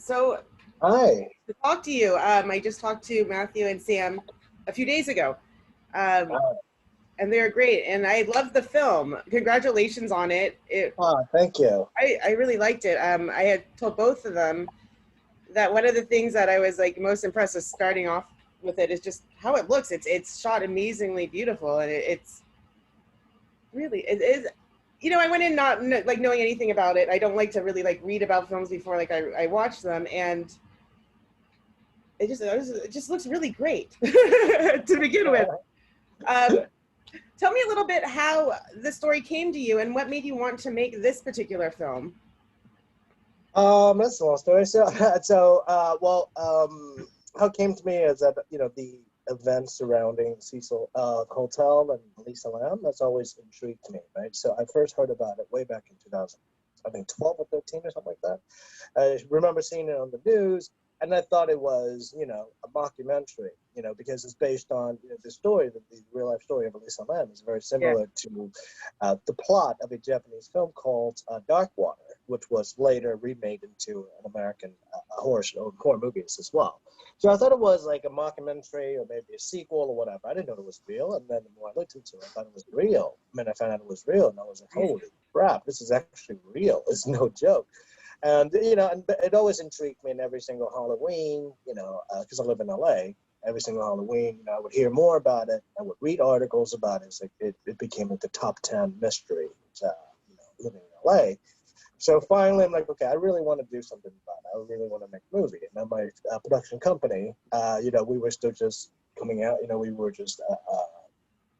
So Hi. to talk to you, I just talked to Matthew and Sam a few days ago, um, and they're great. And I loved the film. Congratulations on it. Thank you. I really liked it. I had told both of them that one of the things that I was like most impressed with starting off with it is just how it looks. It's shot amazingly beautiful, and it's really it is. I went in not like knowing anything about it. I don't like to really like read about films before like I watch them, and it just looks really great to begin with. Um, Tell me a little bit how the story came to you and what made you want to make this particular film. That's a long story. How it came to me is that, the events surrounding Cecil Hotel and Lisa Lam, that's always intrigued me, right? So I first heard about it way back in 2000, I think 12 or 13 or something like that. I remember seeing it on the news, and I thought it was, a mockumentary, because it's based on the story, the real life story of Elisa Lam is very Yeah. similar to the plot of a Japanese film called Dark Water, which was later remade into an American horror movies as well. So I thought it was like a mockumentary or maybe a sequel or whatever. I didn't know it was real, and then the more I looked into it, I thought it was real. I found out it was real, and I was like, holy crap, this is actually real. It's no joke. And, and it always intrigued me in every single Halloween, because I live in LA. Every single Halloween, I would hear more about it. I would read articles about it. It's like it became like the top 10 mystery, living in LA. So finally, I'm like, okay, I really want to do something about it. I really want to make a movie. And then my production company, we were still just coming out. We were just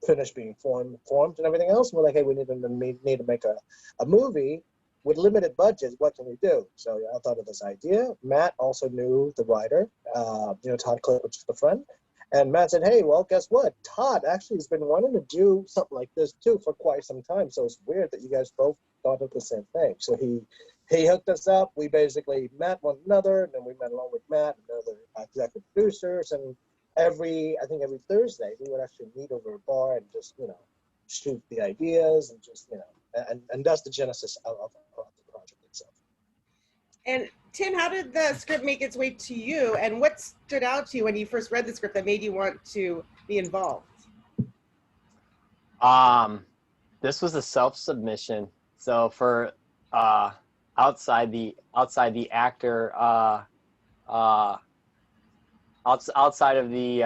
finished being formed and everything else. We're like, hey, we need to make a movie with limited budget. What can we do? So I thought of this idea. Matt also knew the writer, Todd, Klick, which is the friend. And Matt said, hey, well, guess what? Todd actually has been wanting to do something like this too for quite some time. So it's weird that you guys both thought of the same thing. So he hooked us up. We basically met one another, and then we met along with Matt and other executive producers. And every Thursday we would actually meet over a bar and just, shoot the ideas and just, and that's the genesis of the project itself. And Tim, how did the script make its way to you, and what stood out to you when you first read the script that made you want to be involved? This was a self-submission. So for outside the actor, outside of the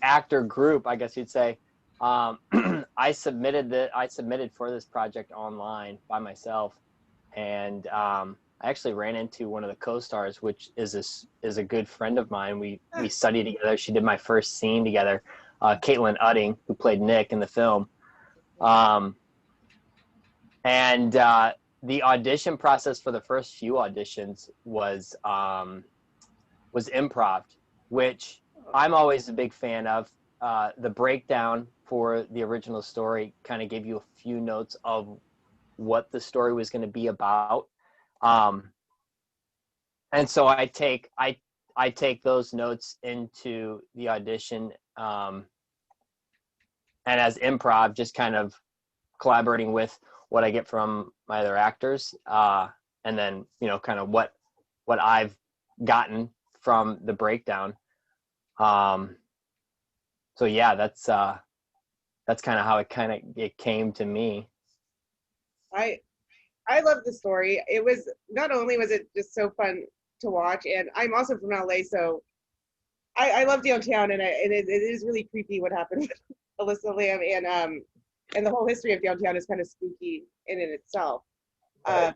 actor group, I guess you'd say, I submitted for this project online by myself, and I actually ran into one of the co-stars, which is a good friend of mine. We studied together. She did my first scene together, Caitlin Udding, who played Nick in the film. And the audition process for the first few auditions was improv, which I'm always a big fan of. The breakdown for the original story kind of gave you a few notes of what the story was going to be about. And so I take those notes into the audition, and as improv, just kind of collaborating with what I get from my other actors, and then kind of what I've gotten from the breakdown. So yeah, that's kind of how it came to me. I love the story. It was not only was it just so fun to watch, and I'm also from LA, so I love downtown, and it is really creepy what happened with Alyssa Lamb, and the whole history of downtown is kind of spooky in itself. I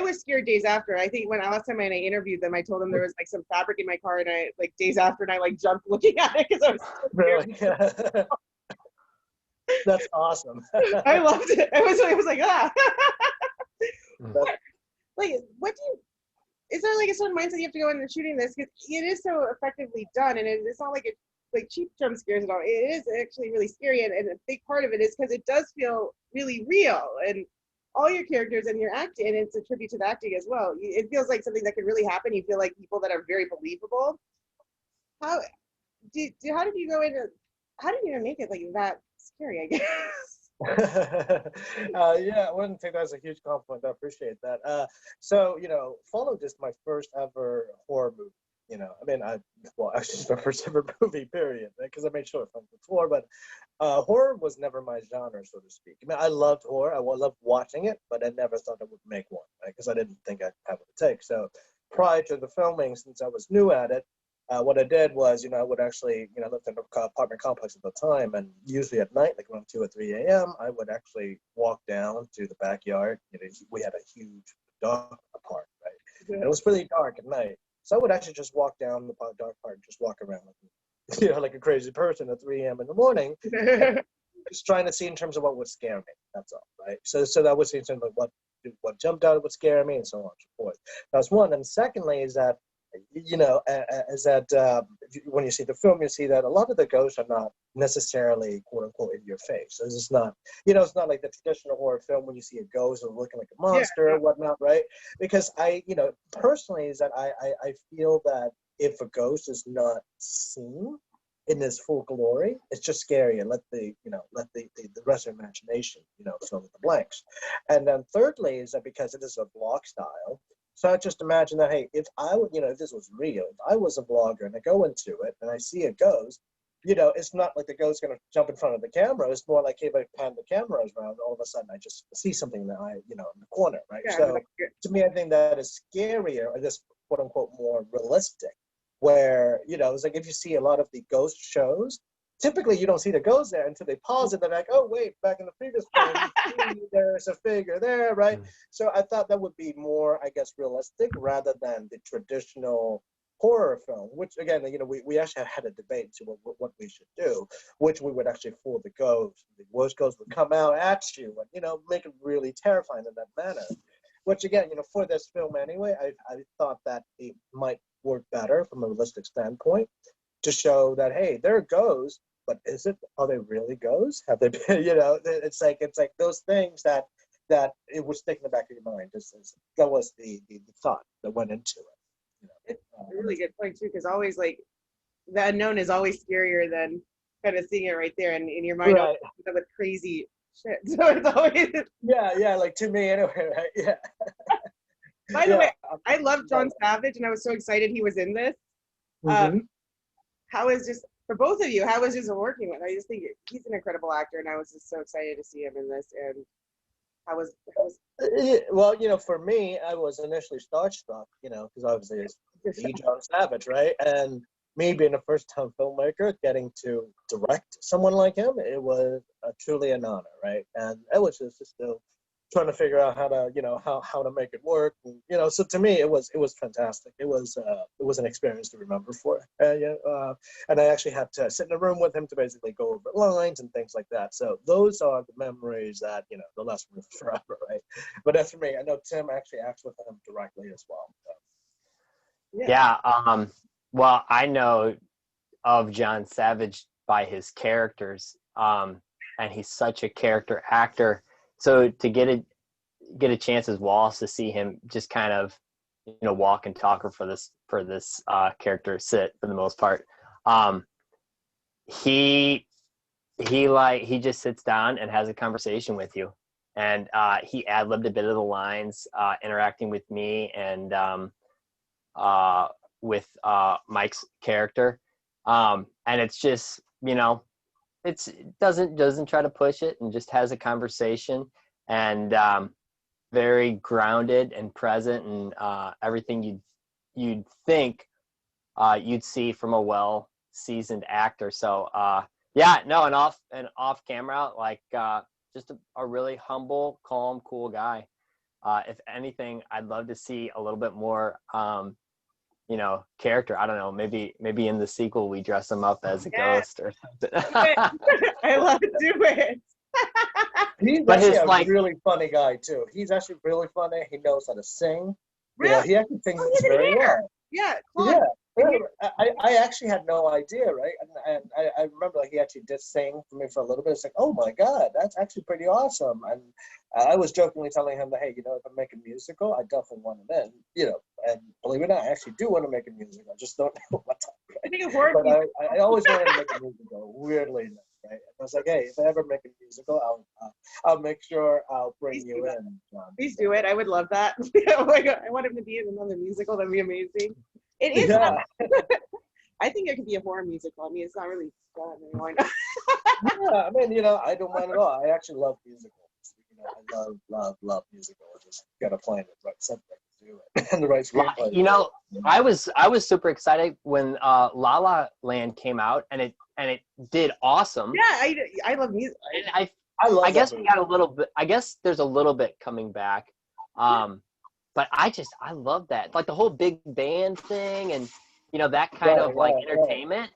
was scared days after. I think when last time I interviewed them, I told them there was like some fabric in my car, and I like days after, and I like jumped looking at it because I was so really. That's awesome. I loved it. It was like what do you? Is there like a certain mindset you have to go into shooting this, because it is so effectively done, and it's not like it's like cheap jump scares at all. It is actually really scary, and a big part of it is because it does feel really real, and all your characters and your acting, and it's a tribute to the acting as well. It feels like something that could really happen. You feel like people that are very believable. How did you go into? How did you make it like that scary? I guess. Yeah, I wouldn't take that as a huge compliment. I appreciate that. So, Fallout is my first ever horror movie. Well, actually, it's my first ever movie, period, because I made short films before, but horror was never my genre, so to speak. I mean, I loved horror. I loved watching it, but I never thought I would make one, right? Because I didn't think I'd have what it takes. So prior to the filming, since I was new at it, what I did was, I would actually, I lived in an apartment complex at the time, and usually at night, like around 2 or 3 a.m., I would actually walk down to the backyard. We had a huge dog park, right? And it was really dark at night. So I would actually just walk down the dog park, just walk around like a crazy person at 3 a.m. in the morning, just trying to see in terms of what would scare me. That's all, right? So that was in terms of what jumped out would scare me, and so on and so forth. That's one. And secondly is that, when you see the film, you see that a lot of the ghosts are not necessarily quote unquote in your face. So it's not, it's not like the traditional horror film when you see a ghost or looking like a monster or whatnot, right? Because personally is that I feel that if a ghost is not seen in its full glory, it's just scary, and let the rest of imagination, fill in the blanks. And then thirdly is that because it is a vlog style, so I just imagine that, hey, if I would, if this was real, if I was a vlogger and I go into it and I see a ghost, it's not like the ghost going to jump in front of the camera. It's more like, hey, if I pan the cameras around, all of a sudden I just see something that in the corner, right? Yeah, so to me, I think that is scarier, or this quote unquote more realistic, where, it's like if you see a lot of the ghost shows, typically you don't see the ghost there until they pause it. They're like, oh, wait, back in the previous frame, there's a figure there, right? So I thought that would be more, I guess, realistic rather than the traditional horror film, which, again, we actually had a debate to what we should do, which we would actually fool the ghost. The worst ghost would come out at you and, make it really terrifying in that manner. Which, again, for this film anyway, I thought that it might work better from a realistic standpoint, to show that, hey, there are ghosts, but are they really ghosts? Have they been, it's like those things that it was sticking in the back of your mind. That was the thought that went into it. It's a really good point too, because always like the unknown is always scarier than kind of seeing it right there and in your mind, right, with crazy shit. So it's always yeah, like to me anyway, right? Yeah. By the way, I love John Savage, and I was so excited he was in this. How is just for both of you? How was just working with? I just think he's an incredible actor, and I was just so excited to see him in this. And how was? Well, for me, I was initially starstruck, because obviously it's the John Savage, right? And me being a first-time filmmaker, getting to direct someone like him, it was truly an honor, right? And it was just still trying to figure out how to, how to make it work. And, so to me, it was fantastic. It was an experience to remember for. And I actually had to sit in a room with him to basically go over lines and things like that. So those are the memories that, the last live forever, right? But as for me, I know Tim actually acts with him directly as well. So. Yeah. Well, I know of John Savage by his characters, and he's such a character actor. So to get a chance as Wallace to see him just kind of, walk and talk, or for this character sit for the most part, he just sits down and has a conversation with you, and he ad-libbed a bit of the lines, interacting with me and with Mike's character, and it's just it doesn't try to push it, and just has a conversation, and very grounded and present, and everything you'd think you'd see from a well seasoned actor. So and off camera, like just a really humble, calm, cool guy. If anything, I'd love to see a little bit more character. I don't know, maybe in the sequel we dress him up as a ghost or something. I love to do it. He's actually a really funny guy too. He's actually really funny. He knows how to sing. Really? He actually sings very well. Yeah, Claude. Yeah. I actually had no idea, right? And I remember he actually did sing for me for a little bit. It's like, oh my God, that's actually pretty awesome. And I was jokingly telling him that, hey, if I make a musical, I definitely want him in, and believe it or not, I actually do want to make a musical. I just don't know what time. Right? But I always wanted to make a musical, weirdly enough. right? And I was like, hey, if I ever make a musical, I'll make sure I'll bring Please you do that. in. Please do it. I would love that. Oh my God, I want him to be in another musical. That'd be amazing. It is. Yeah. I think it could be a horror musical. I mean, it's not really done anymore. Yeah, I mean, I don't mind at all. I actually love musicals. I love musicals. Just gotta find the right subject to do it and the right screenplay. I was super excited when La La Land came out, and it did awesome. Yeah, I love music. And I guess we got a little bit. I guess there's a little bit coming back. But I love that, like the whole big band thing, and that kind of like entertainment.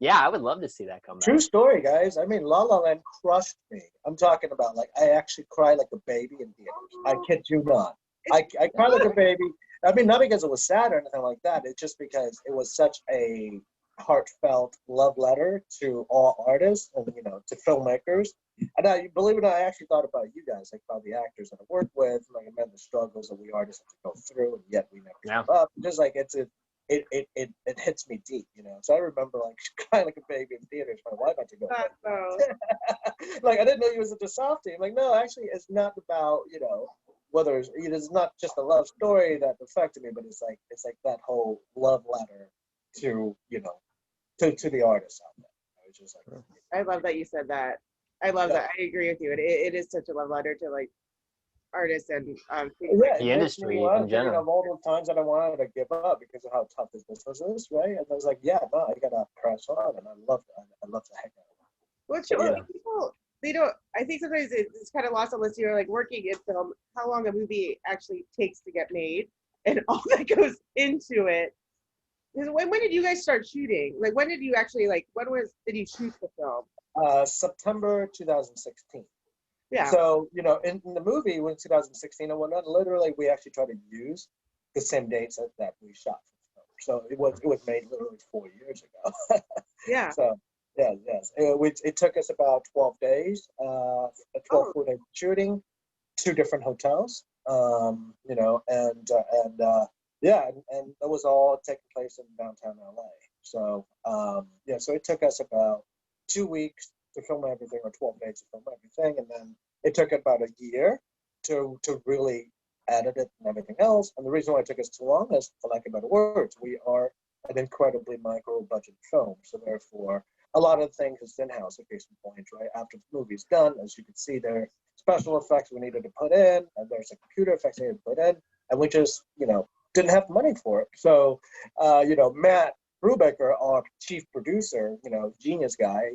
Yeah, I would love to see that come back. True story, guys. I mean, La La Land crushed me. I'm talking about, like, I actually cried like a baby in theaters. I kid you not. I cried like a baby. I mean, not because it was sad or anything like that. It's just because it was such a heartfelt love letter to all artists and, to filmmakers. And believe it or not, I actually thought about you guys, like about the actors that I work with, like I meant the struggles that we artists have to go through, and yet we never give up. Just like it hits me deep, So I remember like crying like a baby in theaters. My wife had to go. Like, I didn't know he was into softie. I'm like, no, actually, it's not about whether it's not just a love story that affected me, but it's like that whole love letter to to the artists out there. It's just like, I love that you said that. I love that. I agree with you. It is such a love letter to like artists and the industry in general. Of all the times that I wanted to give up because of how tough this business is, right? And I was like, yeah, no, I gotta press on, and I love the heck out of it. Well, people, they don't. I think sometimes it's kind of lost on this. You're like working in film, how long a movie actually takes to get made, and all that goes into it. When did you guys start shooting? Like, when did you actually did you shoot the film? September 2016. Yeah. So, in the movie, when 2016 and whatnot, literally, we actually tried to use the same dates that we shot. So it was made literally 4 years ago. Yeah. So, yes. It took us about 12 days, 12-day shooting, 2 different hotels, and that was all taking place in downtown LA. So, so it took us about 2 weeks to film everything, or 12 days to film everything, and then it took about a year to really edit it and everything else. And the reason why it took us too long is, for lack of better words, we are an incredibly micro-budget film, so therefore a lot of things is in-house. A case in point, right? After the movie's done, as you can see, there are special effects we needed to put in, and there's a computer effects we needed to put in, and we just didn't have money for it. So Matt Brubacher, our chief producer, genius guy,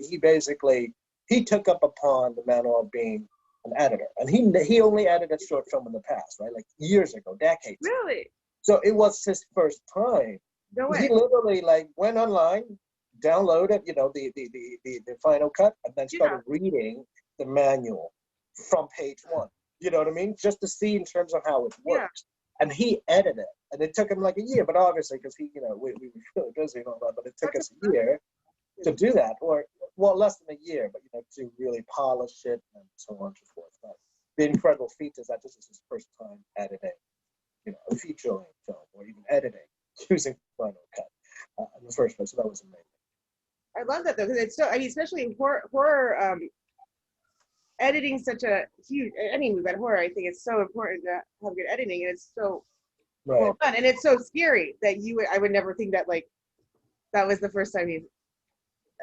he took up upon the mantle of being an editor, and he only edited short film in the past, right? Like years ago, decades. Really? So it was his first time. No way. He literally went online, downloaded, the final cut, and then started reading the manual from page 1. You know what I mean? Just to see in terms of how it works. And he edited it, and it took him like a year, but obviously because we were really busy and all that, but it took us a year to do that, or less than a year, but to really polish it and so on and so forth. But the incredible feat is that this is his first time editing, a feature-length film, or even editing using Final Cut in the first place. So that was amazing. I love that though, because it's so. I mean, especially horror. Editing such a huge, any movie, but horror, I think it's so important to have good editing, and it's so well done, and it's so scary that I would never think that that was the first time you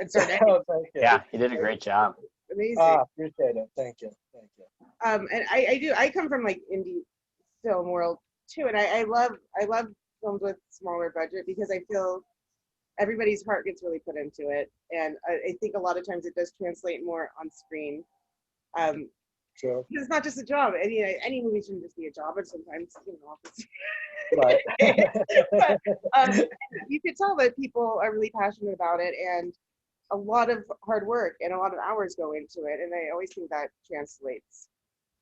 started editing. Yeah, he did a great job. Amazing. Appreciate it. Thank you. And I come from indie film world too, and I love films with smaller budget because I feel everybody's heart gets really put into it, and I think a lot of times it does translate more on screen. Sure. Because it's not just a job. Any movie shouldn't just be a job, and sometimes right. But you could tell that people are really passionate about it, and a lot of hard work and a lot of hours go into it, and I always think that translates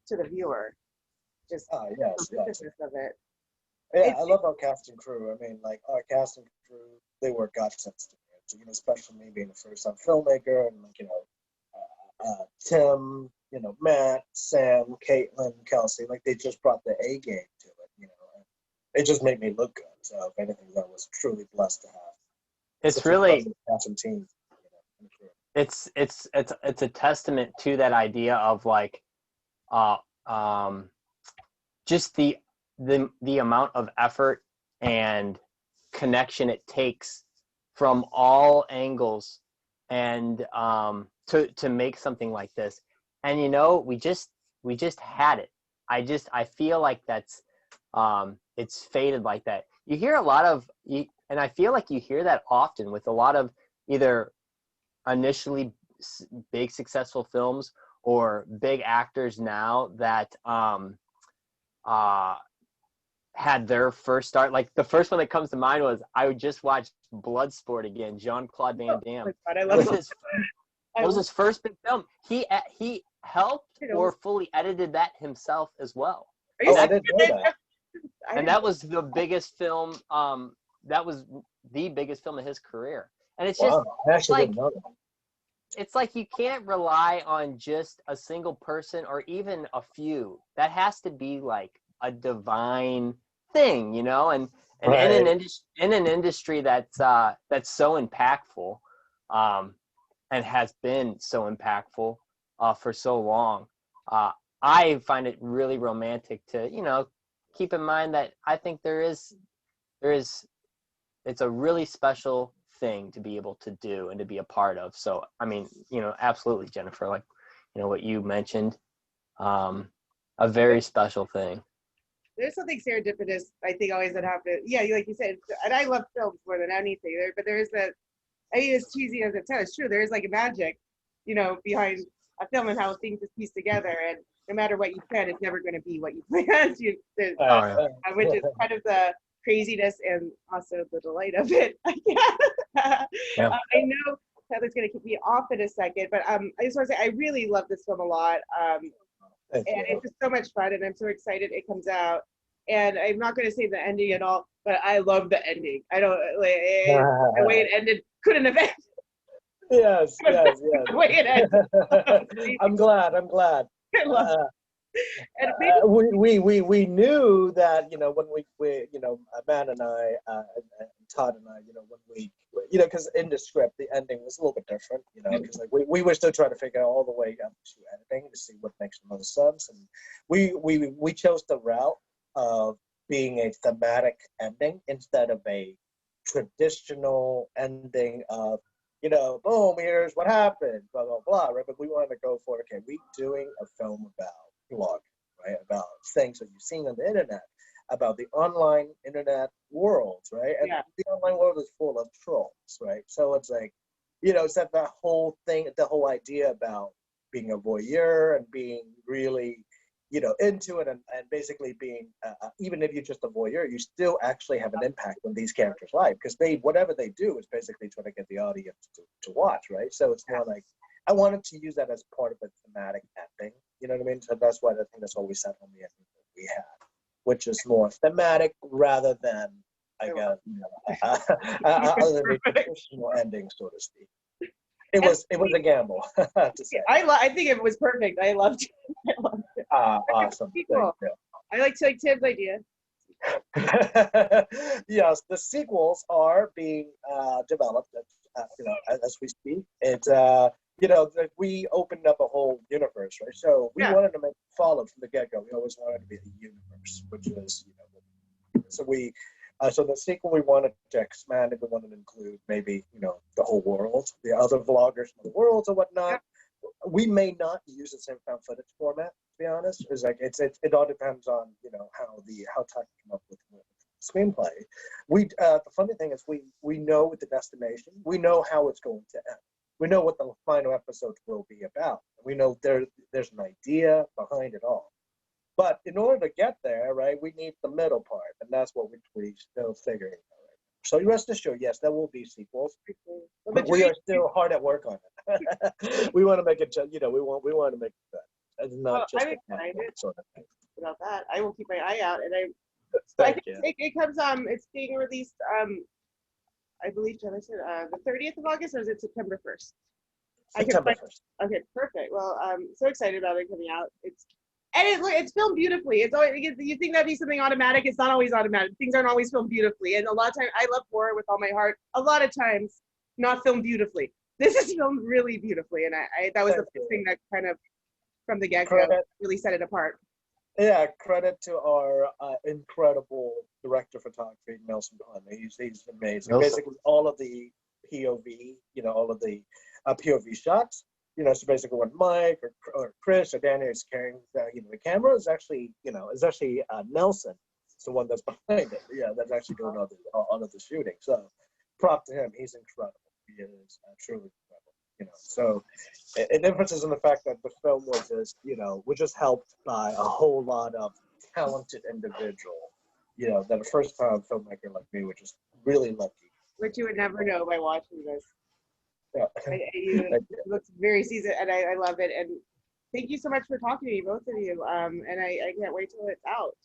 to the viewer. Just yes. of it. Yeah, I love our cast and crew. I mean, our cast and crew, they were godsends to me. Especially me being a first-time filmmaker, and Tim, Matt, Sam, Caitlin, Kelsey, they just brought the A game to it, and it just made me look good. So if anything, I was truly blessed to have. It's really awesome team. it's a testament to that idea of like just the amount of effort and connection it takes from all angles and to make something like this. And we just had it. I feel like that's it's faded like that. You hear a lot of and I feel like you hear that often with a lot of either initially big successful films or big actors now that had their first start. Like the first one that comes to mind was I would just watch Bloodsport again. Jean-Claude Van Damme. God, I love it. That was his first big film. He helped or fully edited that himself as well. I didn't know that. And that was the biggest film. That was the biggest film of his career. And it's just it's like you can't rely on just a single person or even a few. That has to be like a divine thing, and right. in an industry that's so impactful, and has been so impactful for so long. I find it really romantic to keep in mind that I think it's a really special thing to be able to do and to be a part of. So I mean, absolutely, Jennifer, like what you mentioned, a very special thing. There's something serendipitous, I think, always that happens. Yeah, like you said, and I love films more than anything. But there is that. I mean, as cheesy as it sounds, it's true. There is like a magic, behind a film and how things are pieced together. And no matter what you plan, it's never going to be what you planned. Which is kind of the craziness and also the delight of it. I I know Heather's going to kick me off in a second, but I just want to say I really love this film a lot. And it's just so much fun, and I'm so excited it comes out. And I'm not going to say the ending at all, but I love the ending. I don't the way it ended couldn't have ended. Yes. The way it ended. I'm glad. I love and we knew that when we Matt and I and Todd and I when we because in the script the ending was a little bit different because like we were still trying to figure out all the way up to editing to see what makes the most sense, and we chose the route of being a thematic ending instead of a traditional ending of boom, here's what happened, blah blah blah, right? But we wanted to go for we doing a film about blogging, right? About things that you've seen on the internet, about the online internet world, right? And the online world is full of trolls, right? So it's like, it's that whole thing, the whole idea about being a voyeur and being really, into it and basically being, even if you're just a voyeur, you still actually have an impact on these characters' life because whatever they do is basically trying to get the audience to watch, right? So it's more like, I wanted to use that as part of a thematic ending, you know what I mean? So that's why I think that's what we set on the ending that we had, which is more thematic rather than, I guess, other than a traditional ending, so to speak. It was a gamble. To say. I think it was perfect. I loved it. Awesome. Cool. I like Tim's idea. Yes, the sequels are being developed, as we speak. It's we opened up a whole universe, right? So we wanted to make it follow from the get-go. We always wanted to be a universe, which is, so the sequel we wanted to expand and we wanted to include maybe, the whole world, the other vloggers from the worlds or whatnot. Yeah. We may not use the same found footage format, to be honest. It's like it all depends on, how Todd came up with the screenplay. The funny thing is we know the destination, we know how it's going to end. We know what the final episode will be about. We know there's an idea behind it all. But in order to get there, right, we need the middle part, and that's what we're still figuring out. Right? So you rest assured, yes, there will be sequels, but we are still hard at work on it. We want to make it, we want to make it good. It's not just a sort of thing. About that, I will keep my eye out, and I think it comes it's being released I believe Jenna said the 30th of August, or is it September 1st? September 1st. Okay, perfect. Well, I'm so excited about it coming out. It's filmed beautifully. It's always, you think that'd be something automatic. It's not always automatic. Things aren't always filmed beautifully. And a lot of times, I love horror with all my heart. A lot of times, not filmed beautifully. this is filmed really beautifully, and I that was the first thing that kind of from the get-go really set it apart. Yeah, credit to our incredible director of photography, Nelson Pun. He's amazing. Nelson. Basically, all of the POV, all of the POV shots, so basically when Mike or Chris or Danny is carrying the camera is actually, Nelson. It's the one that's behind it. Yeah, that's actually doing all of the shooting. So, prop to him. He's incredible. He is truly incredible. So the difference is in the fact that the film was just helped by a whole lot of talented individual, that a first-time filmmaker like me, which is really lucky. Which you would never know by watching this. Yeah. It looks very seasoned, and I love it. And thank you so much for talking to me, both of you. And I can't wait till it's out.